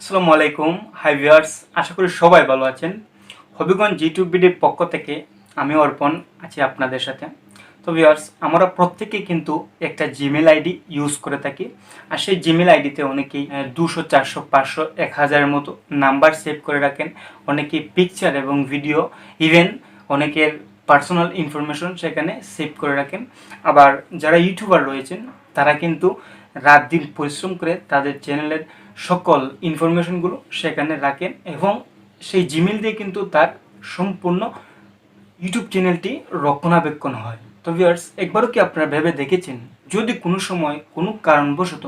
আসসালামু আলাইকুম। Hi viewers, আশা করি সবাই ভালো আছেন। হবিগঞ্জ ইউটিউব ভিডিওর পক্ষ থেকে আমি অর্পণ আছি আপনাদের সাথে। তো ভিউয়ার্স, আমরা প্রত্যেকেই কিন্তু একটা জিমেল আইডি ইউজ করে থাকি। আর সেই জিমেল আইডিতে অনেকেই 200, 400, 500, 1000-এর মতো নাম্বার সেভ করে রাখেন। অনেকেই পিকচার এবং ভিডিও, ইভেন অনেকের পার্সোনাল ইনফরমেশন সেখানে সেভ করে রাখেন। আবার যারা ইউটিউবার রয়েছেন তারা কিন্তু রাত দিন পরিশ্রম করে তাদের চ্যানেলের সকল ইনফরমেশনগুলো সেখানে রাখেন এবং সেই জিমেল দিয়ে কিন্তু তার সম্পূর্ণ ইউটিউব চ্যানেলটি রক্ষণাবেক্ষণ হয়। তো ভিউয়ার্স, একবারও কি আপনারা ভেবে দেখেছেন যদি কোনো সময় কোনো কারণবশত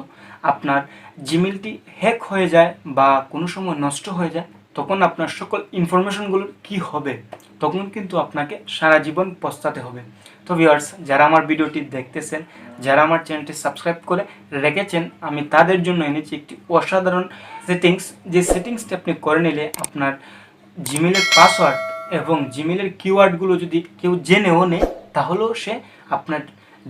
আপনার জিমেলটি হ্যাক হয়ে যায় বা কোনো সময় নষ্ট হয়ে যায়, তখন আপনার সকল ইনফরমেশনগুলোর কি হবে? তখন কিন্তু আপনাকে সারা জীবন পস্তাতে হবে। তো ভিউয়ার্স, যারা আমার ভিডিওটি দেখতেছেন, যারা আমার চ্যানেলটি সাবস্ক্রাইব করে রেখেছেন, আমি তাদের জন্য এনেছি একটি অসাধারণ সেটিংস। যে সেটিংসটি আপনি করে নিলে আপনার জিমেলের পাসওয়ার্ড এবং জিমেলের কিওয়ার্ডগুলো যদি কেউ জেনেও নেয়, তাহলেও সে আপনার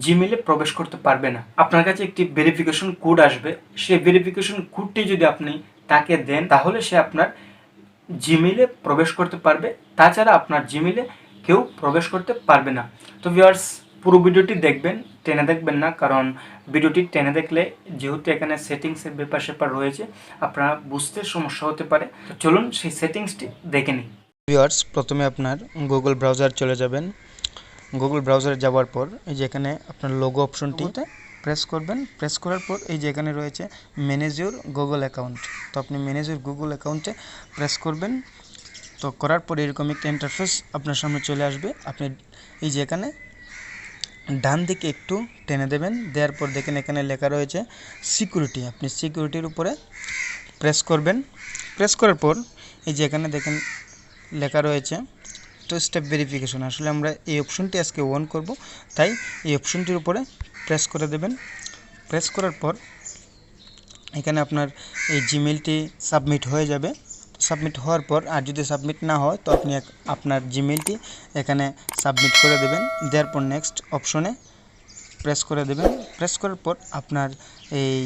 জিমেলে প্রবেশ করতে পারবে না। আপনার কাছে একটি ভেরিফিকেশন কোড আসবে, সেই ভেরিফিকেশন কোডটি যদি আপনি তাকে দেন, তাহলে সে আপনার জিমেলে প্রবেশ করতে পারবে। তাছাড়া আপনার জিমেলে কেউ প্রবেশ করতে পারবে না। তো ভিউয়ার্স, পুরো ভিডিওটি দেখবেন, টেনে দেখবেন না, কারণ ভিডিওটি টেনে দেখলে যেহেতু এখানে সেটিংসের ব্যাপার স্যাপার রয়েছে, আপনারা বুঝতে সমস্যা হতে পারে। তো চলুন সেই সেটিংসটি দেখে নিই। ভিউয়ার্স, প্রথমে আপনার গুগল ব্রাউজার চলে যাবেন। গুগল ব্রাউজারে যাওয়ার পর এই যে এখানে আপনার লোগো অপশনটিতে প্রেস করবেন। প্রেস করার পর এই যে এখানে রয়েছে ম্যানেজ ইউর গুগল অ্যাকাউন্ট, তো আপনি ম্যানেজ ইউর গুগল অ্যাকাউন্টে প্রেস করবেন। তো করার পর এরকম একটা ইন্টারফেস আপনার সামনে চলে আসবে। আপনি এই যে এখানে ডান দিকে একটু টেনে দেবেন, দেওয়ার পর দেখেন এখানে লেখা রয়েছে সিকিউরিটি। আপনি সিকিউরিটির উপরে প্রেস করবেন। প্রেস করার পর এই যে এখানে দেখেন লেখা রয়েছে টু স্টেপ ভেরিফিকেশন। আসলে আমরা এই অপশনটি আজকে অন করব, তাই এই অপশনটির উপরে প্রেস করে দেবেন। প্রেস করার পর এখানে আপনার এই জিমেলটি সাবমিট হয়ে যাবে। সাবমিট হওয়ার পর আর যদি সাবমিট না হয় তো আপনি আপনার জিমেলটি এখানে সাবমিট করে দেবেন। দেওয়ার পর নেক্সট অপশনে প্রেস করে দেবেন। প্রেস করার পর আপনার এই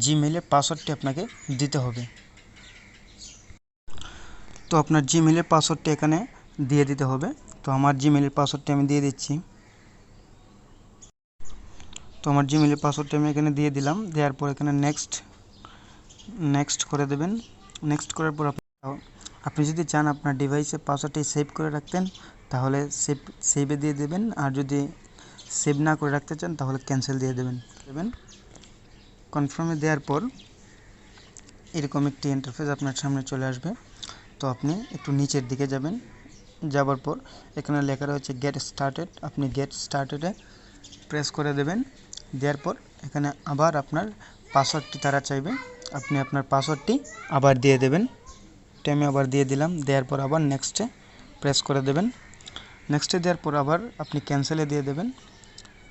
জিমেলের পাসওয়ার্ডটি আপনাকে দিতে হবে। তো আপনার জিমেলের পাসওয়ার্ডটি এখানে দিয়ে দিতে হবে। তো আমার জিমেলের পাসওয়ার্ডটি আমি দিয়ে দিচ্ছি। তো আমার জিমেলের পাসওয়ার্ডটি আমি এখানে দিয়ে দিলাম। দেওয়ার পর এখানে নেক্সট করে দেবেন। নেক্সট করার পর আপনি যদি চান আপনার ডিভাইসে পাসওয়ার্ডটি সেভ করে রাখতেন তাহলে সেভে দিয়ে দেবেন, আর যদি সেভ না করে রাখতে চান তাহলে ক্যান্সেল দিয়ে দেবেন। কনফার্মে দেওয়ার পর এরকম একটি ইন্টারফেস আপনার সামনে চলে আসবে। তো আপনি একটু নিচের দিকে যাবেন। যাওয়ার পর এখানে লেখা রয়েছে গেট স্টার্টেড, আপনি গেট স্টার্টেডে প্রেস করে দেবেন। দেওয়ার পর এখানে আবার আপনার পাসওয়ার্ডটি তারা চাইবে, আপনি আপনার পাসওয়ার্ডটি আবার দিয়ে দেবেন। এটা আমি আবার দিয়ে দিলাম। দেওয়ার পর আবার নেক্সটে প্রেস করে দেবেন। নেক্সটে দেওয়ার পর আবার আপনি ক্যান্সেলে দিয়ে দেবেন।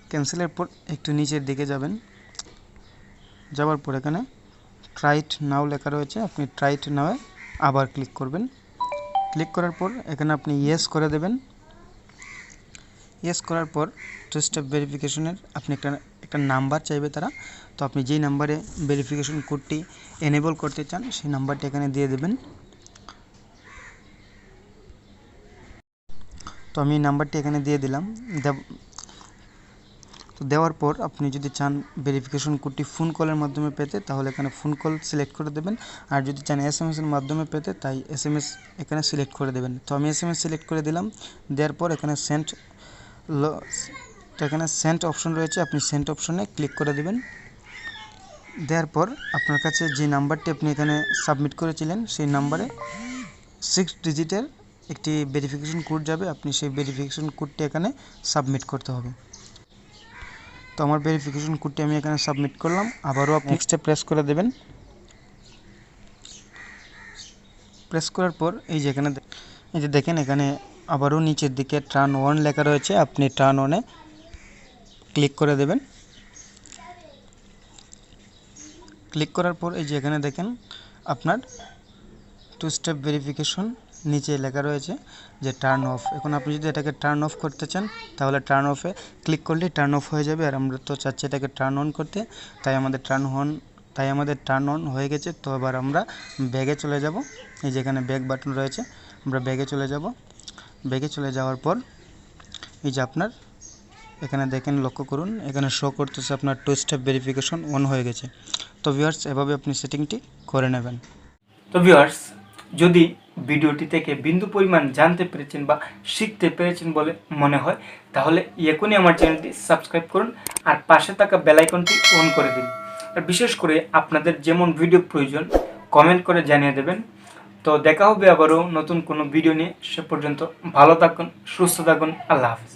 ক্যান্সেলের পর একটু নিচের দিকে যাবেন। যাওয়ার পর এখানে ট্রাইট নাও লেখা রয়েছে, আপনি ট্রাইট নাও আবার ক্লিক করবেন। ক্লিক করার পর এখানে আপনি ইয়েস করে দেবেন। ইয়েস করার পর টু স্টেপ ভেরিফিকেশনের আপনি একটা নাম্বার চাইবে তারা। তো আপনি যেই নাম্বারে ভেরিফিকেশন কোডটি এনেবল করতে চান সেই নাম্বারটি এখানে দিয়ে দেবেন। তো আমি নাম্বারটি এখানে দিয়ে দিলাম। তো দেওয়ার পর আপনি যদি চান ভেরিফিকেশন কোডটি ফোন কলের মাধ্যমে পেতে তাহলে এখানে ফোন কল সিলেক্ট করে দেবেন, আর যদি চান এসএমএসের মাধ্যমে পেতে তাই এসএমএস এখানে সিলেক্ট করে দেবেন। তো আমি এসএমএস সিলেক্ট করে দিলাম। দেওয়ার পর এখানে সেন্ট অপশন রয়েছে, আপনি সেন্ট অপশনে ক্লিক করে দেবেন। দেওয়ার পর আপনার কাছে যে নাম্বারটি আপনি এখানে সাবমিট করেছিলেন সেই নাম্বারে 6 ডিজিটের একটি ভেরিফিকেশন কোড যাবে, আপনি সেই ভেরিফিকেশন কোডটি এখানে সাবমিট করতে হবে। তো আমার ভেরিফিকেশন কোডটি আমি এখানে সাবমিট করলাম। আবারও আপনি নেক্সটে প্রেস করে দেবেন। প্রেস করার পর এই যে দেখেন এখানে আবারও নিচের দিকে টার্ন অন লেখা রয়েছে, আপনি টার্ন অনে ক্লিক করে দেবেন। ক্লিক করার পর এই যে এখানে দেখেন আপনার টু স্টেপ ভেরিফিকেশন নিচে লেখা রয়েছে যে টার্ন অফ। এখন আপনি যদি এটাকে টার্ন অফ করতে চান তাহলে টার্ন অফে ক্লিক করলেই টার্ন অফ হয়ে যাবে, আর আমরা তো চাচ্ছি এটাকে টার্ন অন করতে, তাই আমাদের টার্ন অন তাই আমাদের টার্ন অন হয়ে গেছে। তো এবার আমরা ব্যাগে চলে যাব। এই যেখানে ব্যাক বাটন রয়েছে, আমরা ব্যাগে চলে যাব। ব্যাগে চলে যাওয়ার পর এই যে আপনার এখানে দেখেন, লক্ষ্য করুন, এখানে শো করতেছে আপনার 2 স্টেপ ভেরিফিকেশন অন হয়ে গেছে। তো ভিউয়ার্স, এভাবে আপনি সেটিংটি করে নেবেন। তো ভিউয়ার্স, যদি ভিডিওটি থেকে বিন্দু পরিমাণ জানতে পেরেছেন বা শিখতে পেরেছেন বলে মনে হয়, তাহলে এখনই আমার চ্যানেলটি সাবস্ক্রাইব করুন আর পাশে থাকা বেল আইকনটি অন করে দিন। আর বিশেষ করে আপনাদের যেমন ভিডিও প্রয়োজন কমেন্ট করে জানিয়ে দেবেন। তো দেখা হবে আবারও নতুন কোনো ভিডিও নিয়ে। সে পর্যন্ত ভালো থাকুন, সুস্থ থাকুন। আল্লাহ হাফিজ।